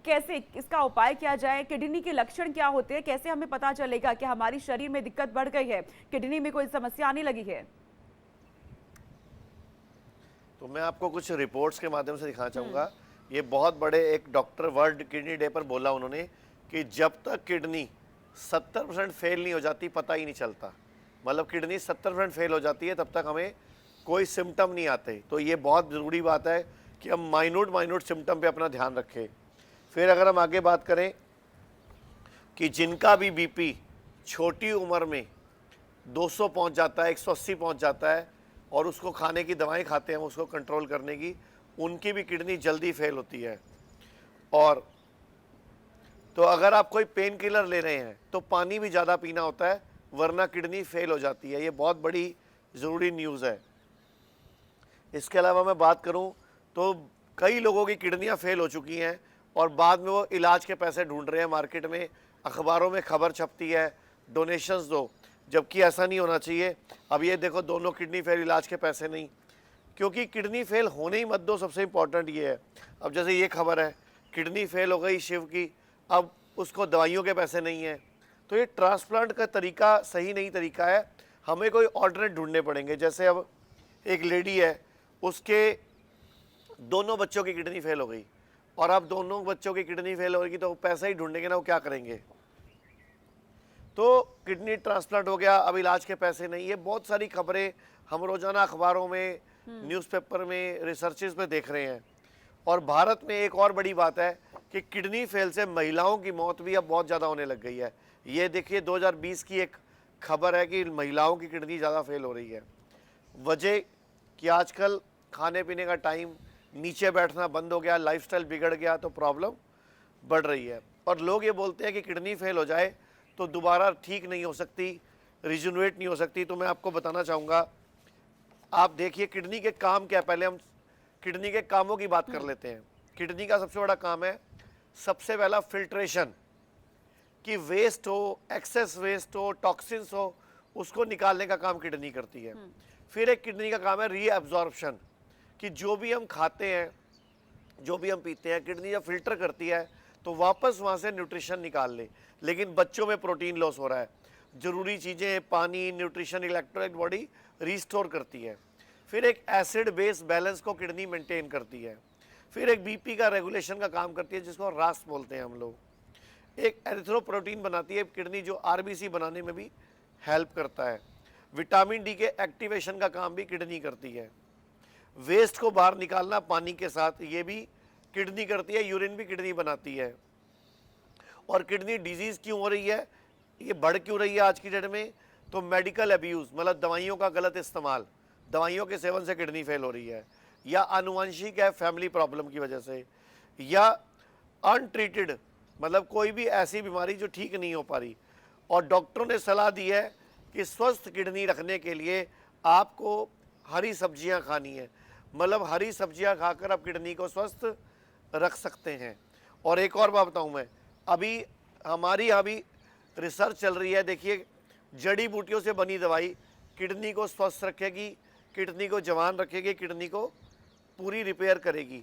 कैसे इसका उपाय किया जाए? किडनी के लक्षण क्या होते हैं? कैसे हमें पता चलेगा कि हमारी शरीर में दिक्कत बढ़ गई है, किडनी में कोई समस्या आने लगी है? तो मैं आपको कुछ रिपोर्ट्स के माध्यम से दिखाना चाहूँगा। ये बहुत बड़े एक डॉक्टर वर्ल्ड किडनी डे पर बोला उन्होंने कि जब तक किडनी 70% फेल नहीं हो जाती पता ही नहीं चलता। मतलब किडनी 70% फेल हो जाती है तब तक हमें कोई सिम्टम नहीं आते। तो ये बहुत ज़रूरी बात है कि हम माइन्यूट सिम्टम पे अपना ध्यान रखें। फिर अगर हम आगे बात करें कि जिनका भी बीपी छोटी उम्र में 200 पहुंच जाता है, 180 पहुंच जाता है और उसको खाने की दवाएं खाते हैं उसको कंट्रोल करने की, उनकी भी किडनी जल्दी फेल होती है। और तो अगर आप कोई पेन किलर ले रहे हैं तो पानी भी ज़्यादा पीना होता है, वरना किडनी फेल हो जाती है। ये बहुत बड़ी ज़रूरी न्यूज़ है। इसके अलावा मैं बात करूं तो कई लोगों की किडनियां फेल हो चुकी हैं और बाद में वो इलाज के पैसे ढूंढ रहे हैं। मार्केट में अखबारों में खबर छपती है डोनेशंस दो, जबकि ऐसा नहीं होना चाहिए। अब ये देखो दोनों किडनी फेल, इलाज के पैसे नहीं, क्योंकि किडनी फेल होने ही मत दो। सबसे इम्पॉर्टेंट ये है, अब जैसे ये खबर है किडनी फेल हो गई शिव की, अब उसको दवाइयों के पैसे नहीं हैं, तो ये ट्रांसप्लांट का तरीका सही नहीं तरीका है। हमें कोई ऑल्टरनेट ढूंढने पड़ेंगे। जैसे अब एक लेडी है, उसके दोनों बच्चों की किडनी फेल हो गई और अब दोनों बच्चों की किडनी फेल होगी तो पैसा ही ढूंढेंगे ना, वो क्या करेंगे। तो किडनी ट्रांसप्लांट हो गया, अब इलाज के पैसे नहीं। ये बहुत सारी खबरें हम रोजाना अखबारों में, न्यूज़पेपर में, रिसर्चेस में देख रहे हैं। और भारत में एक और बड़ी बात है कि किडनी फेल से महिलाओं की मौत भी अब बहुत ज़्यादा होने लग गई है। ये देखिए 2020 की एक खबर है कि महिलाओं की किडनी ज़्यादा फेल हो रही है। वजह कि आजकल खाने पीने का टाइम, नीचे बैठना बंद हो गया, लाइफस्टाइल बिगड़ गया, तो प्रॉब्लम बढ़ रही है। और लोग ये बोलते हैं कि किडनी फेल हो जाए तो दोबारा ठीक नहीं हो सकती, रिजुनवेट नहीं हो सकती। तो मैं आपको बताना चाहूँगा, आप देखिए किडनी के काम क्या है। पहले हम किडनी के कामों की बात कर लेते हैं। किडनी का सबसे बड़ा काम है, सबसे पहला फिल्ट्रेशन, कि वेस्ट हो, एक्सेस वेस्ट हो, टॉक्सिन्स हो, उसको निकालने का काम किडनी करती है। फिर एक किडनी का काम है रीअब्जॉर्प्शन, कि जो भी हम खाते हैं, जो भी हम पीते हैं, किडनी जब फिल्टर करती है तो वापस वहाँ से न्यूट्रिशन निकाल ले। लेकिन बच्चों में प्रोटीन लॉस हो रहा है, ज़रूरी चीज़ें, पानी, न्यूट्रिशन, इलेक्ट्रोलाइट बॉडी रिस्टोर करती है। फिर एक एसिड बेस बैलेंस को किडनी मेंटेन करती है। फिर एक बीपी का रेगुलेशन का काम करती है, जिसको रास बोलते हैं हम लोग। एक एरिथ्रोप्रोटीन बनाती है किडनी, जो आरबीसी बनाने में भी हेल्प करता है। विटामिन डी के एक्टिवेशन का काम भी किडनी करती है। वेस्ट को बाहर निकालना पानी के साथ, ये भी किडनी करती है। यूरिन भी किडनी बनाती है। और किडनी डिजीज़ क्यों हो रही है, ये बढ़ क्यों रही है आज की डेट में, तो मेडिकल अब्यूज़, मतलब दवाइयों का गलत इस्तेमाल, दवाइयों के सेवन से किडनी फेल हो रही है, या आनुवंशिक है फैमिली प्रॉब्लम की वजह से, या अनट्रीटेड, मतलब कोई भी ऐसी बीमारी जो ठीक नहीं हो पा रही। और डॉक्टरों ने सलाह दी है कि स्वस्थ किडनी रखने के लिए आपको हरी सब्जियां खानी है। मतलब हरी सब्जियां खाकर आप किडनी को स्वस्थ रख सकते हैं। और एक और बात बताऊं मैं, अभी हमारी यहाँ भी रिसर्च चल रही है। देखिए जड़ी बूटियों से बनी दवाई किडनी को स्वस्थ रखेगी, किडनी को जवान रखेगी, किडनी को पूरी रिपेयर करेगी।